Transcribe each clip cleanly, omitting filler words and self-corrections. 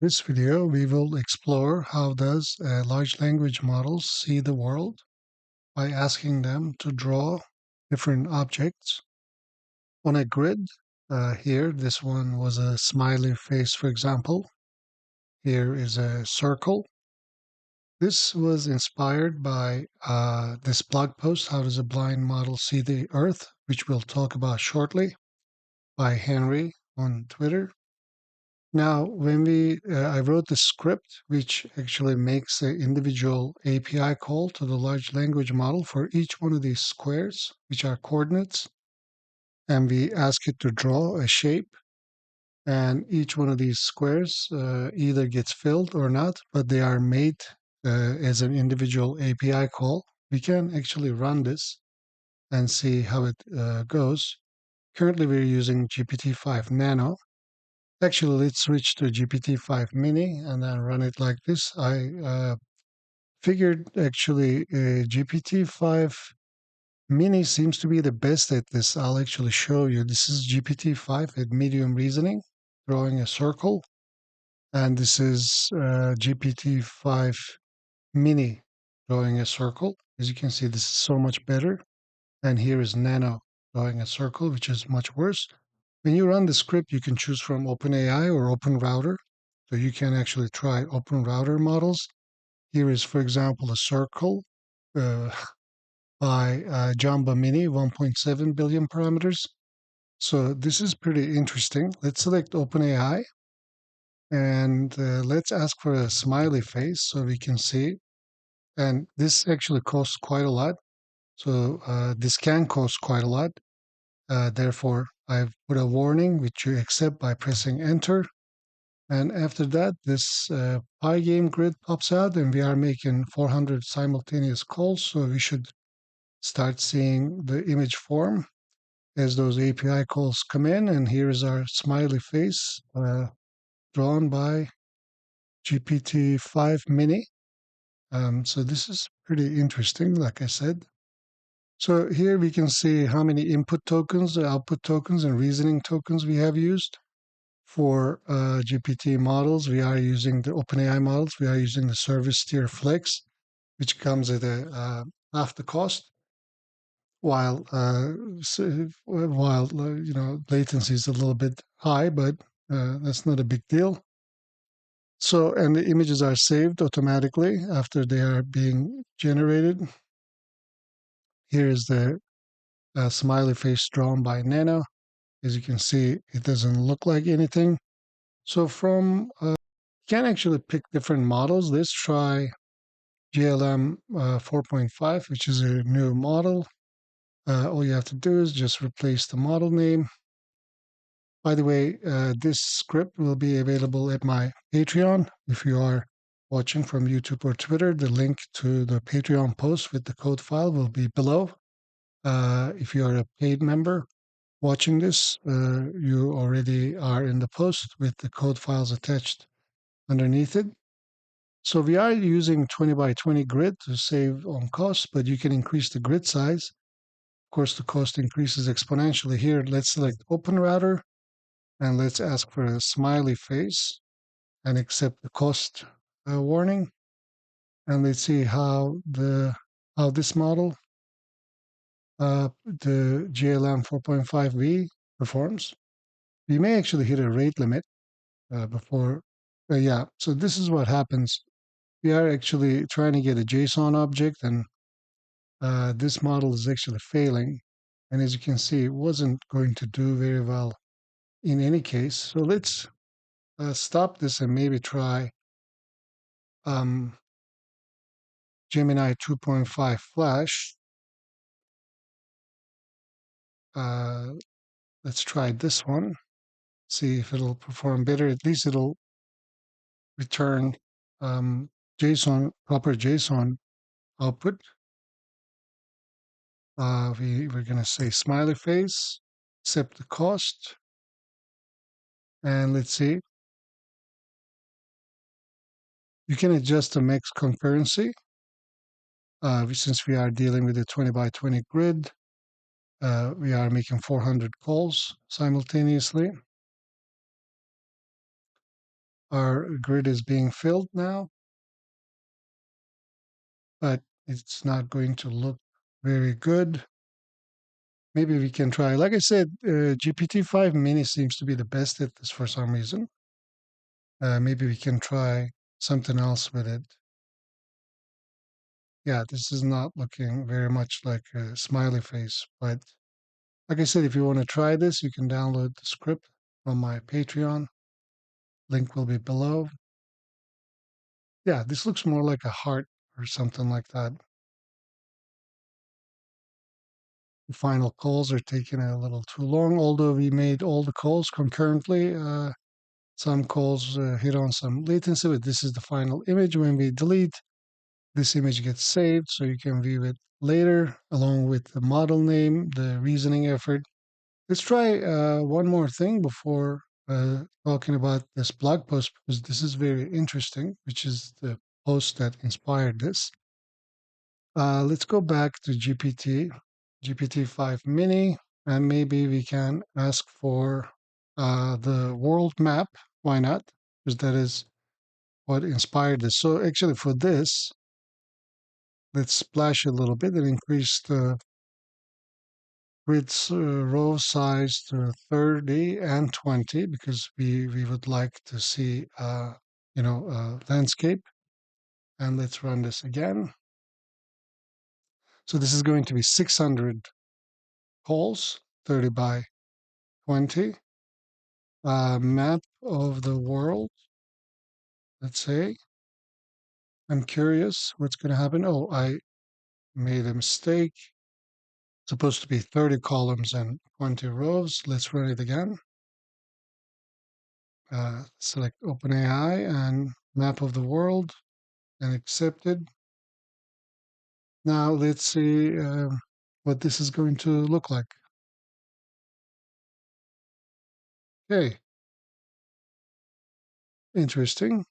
This video, we will explore how does a large language model see the world by asking them to draw different objects on a grid. Here, this one was a smiley face, for example. Here is a circle. This was inspired by this blog post, How Does a Blind Model See the Earth, which we'll talk about shortly, by Henry on Twitter. Now, I wrote the script, which actually makes an individual API call to the large language model for each one of these squares, which are coordinates. And we ask it to draw a shape. And each one of these squares either gets filled or not, but they are made as an individual API call. We can actually run this and see how it goes. Currently, we're using GPT-5 Nano. Actually, let's switch to GPT-5 Mini and then run it like this. I figured actually GPT-5 Mini seems to be the best at this. I'll actually show you. This is GPT-5 at medium reasoning, drawing a circle. And this is GPT-5 Mini drawing a circle. As you can see, this is so much better. And here is Nano drawing a circle, which is much worse. When you run the script, you can choose from OpenAI or OpenRouter. So you can actually try OpenRouter models. Here is, for example, a circle uh, by Jamba Mini, 1.7 billion parameters. So this is pretty interesting. Let's select OpenAI and let's ask for a smiley face so we can see. And this actually costs quite a lot. So this can cost quite a lot. Therefore, I've put a warning which you accept by pressing enter. And after that, this Pygame grid pops out and we are making 400 simultaneous calls. So we should start seeing the image form as those API calls come in. And here is our smiley face drawn by GPT-5 Mini. So this is pretty interesting, like I said. So here we can see how many input tokens, output tokens, and reasoning tokens we have used. For GPT models, we are using the OpenAI models. We are using the Service Tier Flex, which comes at half the cost, while latency is a little bit high, but that's not a big deal. So, and the images are saved automatically after they are being generated. Here is the smiley face drawn by Nano. As you can see, it doesn't look like anything. So you can actually pick different models. Let's try GLM 4.5, which is a new model. All you have to do is just replace the model name. By the way, this script will be available at my Patreon. If you are watching from YouTube or Twitter, the link to the Patreon post with the code file will be below. If you are a paid member watching this, you already are in the post with the code files attached underneath it. So we are using 20 by 20 grid to save on costs, but you can increase the grid size. Of course, the cost increases exponentially here. Let's select Open Router and let's ask for a smiley face and accept the cost warning. And let's see how this model, the GLM 4.5V performs. We may actually hit a rate limit before. Yeah, so this is what happens. We are actually trying to get a JSON object, and this model is actually failing. And as you can see, it wasn't going to do very well in any case. So let's stop this and maybe try um, Gemini 2.5 Flash. Uh, let's try this one, see if it'll perform better. At least it'll return JSON, proper JSON output. We're going to say smiley face, accept the cost, and let's see. You can adjust the max concurrency since we are dealing with a 20 by 20 grid. We are making 400 calls simultaneously. our grid is being filled now, but it's not going to look very good. Maybe we can try. Like I said, GPT-5 Mini seems to be the best at this for some reason. Maybe we can try something else with it. Yeah, this is not looking very much like a smiley face, but like I said, if you want to try this, you can download the script from my Patreon. Link will be below. Yeah, this looks more like a heart or something like that. The final calls are taking a little too long, although we made all the calls concurrently. Some calls hit on some latency, but this is the final image. When we delete, this image gets saved so you can view it later, along with the model name, the reasoning effort. Let's try one more thing before talking about this blog post, because this is very interesting, which is the post that inspired this. Let's go back to GPT-5 Mini, and maybe we can ask for the world map. Why not? Because that is what inspired this. So actually for this, let's splash a little bit and increase the grid's row size to 30 and 20 because we would like to see, landscape. And let's run this again. So this is going to be 600 calls, 30 by 20. Map of the world, let's say. I'm curious what's going to happen. Oh, I made a mistake. It's supposed to be 30 columns and 20 rows. Let's run it again. Select OpenAI and map of the world and accepted. Now let's see what this is going to look like. Okay, interesting.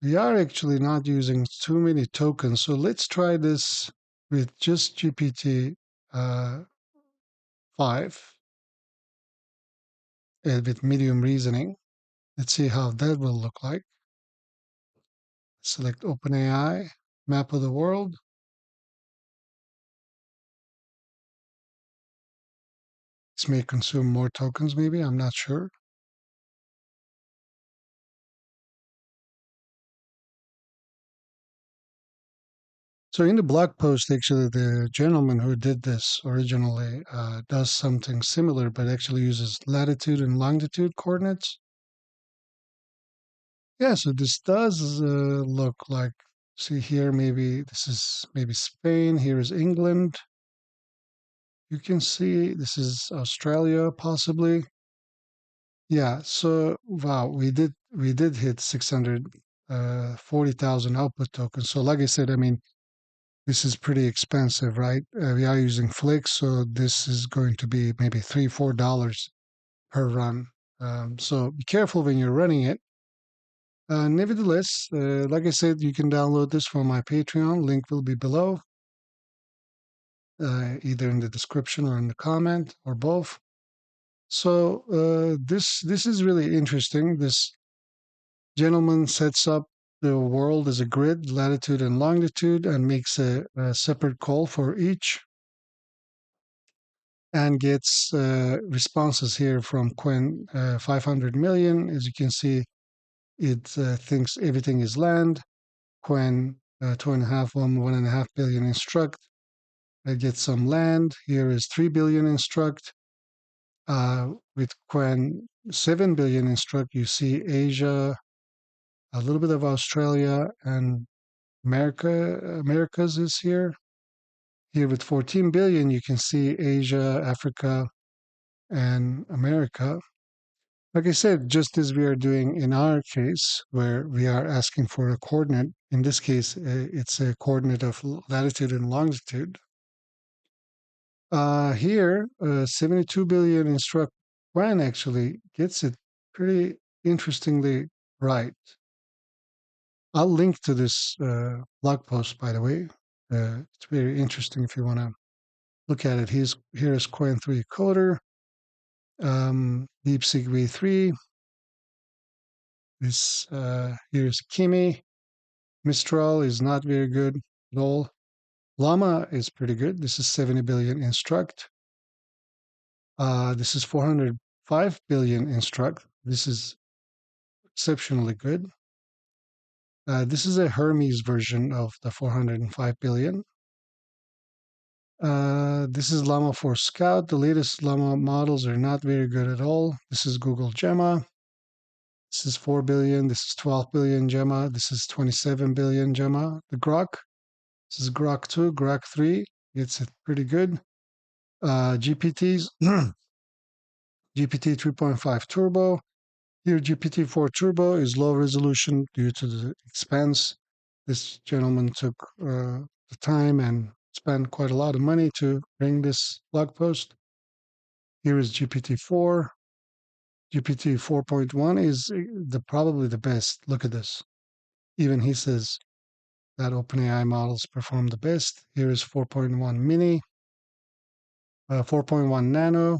We are actually not using too many tokens, so let's try this with just GPT 5 with medium reasoning. Let's see how that will look like. Select OpenAI, map of the world. This may consume more tokens, maybe, I'm not sure. So in the blog post, actually, the gentleman who did this originally does something similar, but actually uses latitude and longitude coordinates. Yeah, so this does look like, see here, maybe this is maybe Spain, here is England. You can see this is Australia, possibly. Yeah, so wow, we did hit 640,000 output tokens. So like I said, I mean, this is pretty expensive, right? We are using Flix, so this is going to be maybe $3, $4 per run. So be careful when you're running it. Nevertheless, like I said, you can download this from my Patreon. Link will be below, either in the description or in the comment or both. So this is really interesting. This gentleman sets up the world as a grid, latitude and longitude, and makes a separate call for each, and gets responses here from Quen 500 million. As you can see, it thinks everything is land. Quen 2.5, 1.5 billion instruct. It gets some land. Here is 3 billion instruct. With Quen 7 billion instruct, you see Asia, a little bit of Australia, and Americas is here. Here with 14 billion, you can see Asia, Africa, and America. Like I said, just as we are doing in our case, where we are asking for a coordinate, in this case, it's a coordinate of latitude and longitude. Here, 72 billion instruct Quan actually gets it pretty interestingly right. I'll link to this blog post, by the way. It's very interesting if you want to look at it. Here's Quen 3 coder, DeepSeek V3. This here's Kimi. Mistral is not very good at all. Llama is pretty good. This is 70 billion instruct. This is 405 billion instruct. This is exceptionally good. This is a Hermes version of the 405 billion. This is Llama 4 Scout. The latest Llama models are not very good at all. This is Google Gemma. This is 4 billion. This is 12 billion Gemma. This is 27 billion Gemma. The Grok. This is Grok 2, Grok 3. It's pretty good. GPTs. GPT 3.5 Turbo. Here, GPT-4 Turbo is low resolution due to the expense. This gentleman took the time and spent quite a lot of money to bring this blog post. Here is GPT-4. GPT 4.1 is probably the best. Look at this. Even he says that OpenAI models perform the best. Here is 4.1 Mini, 4.1 Nano.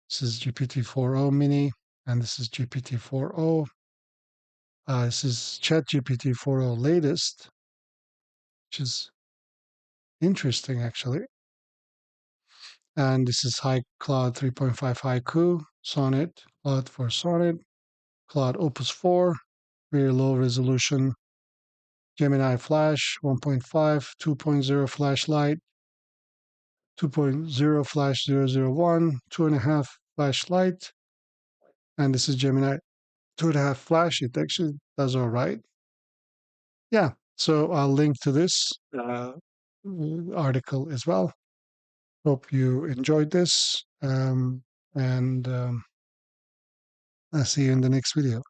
This is GPT-4o Mini, and this is GPT-4o. This is ChatGPT 4o latest, which is interesting actually. And this is Claude 3.5 Haiku, Sonnet, Claude for Sonnet, Claude Opus 4, very low resolution, Gemini Flash 1.5, 2.0 Flashlight, 2.0 Flash 001, 2.5 Flashlight, and this is Gemini 2.5 Flash. It actually does all right. Yeah, so I'll link to this article as well. Hope you enjoyed this, and I'll see you in the next video.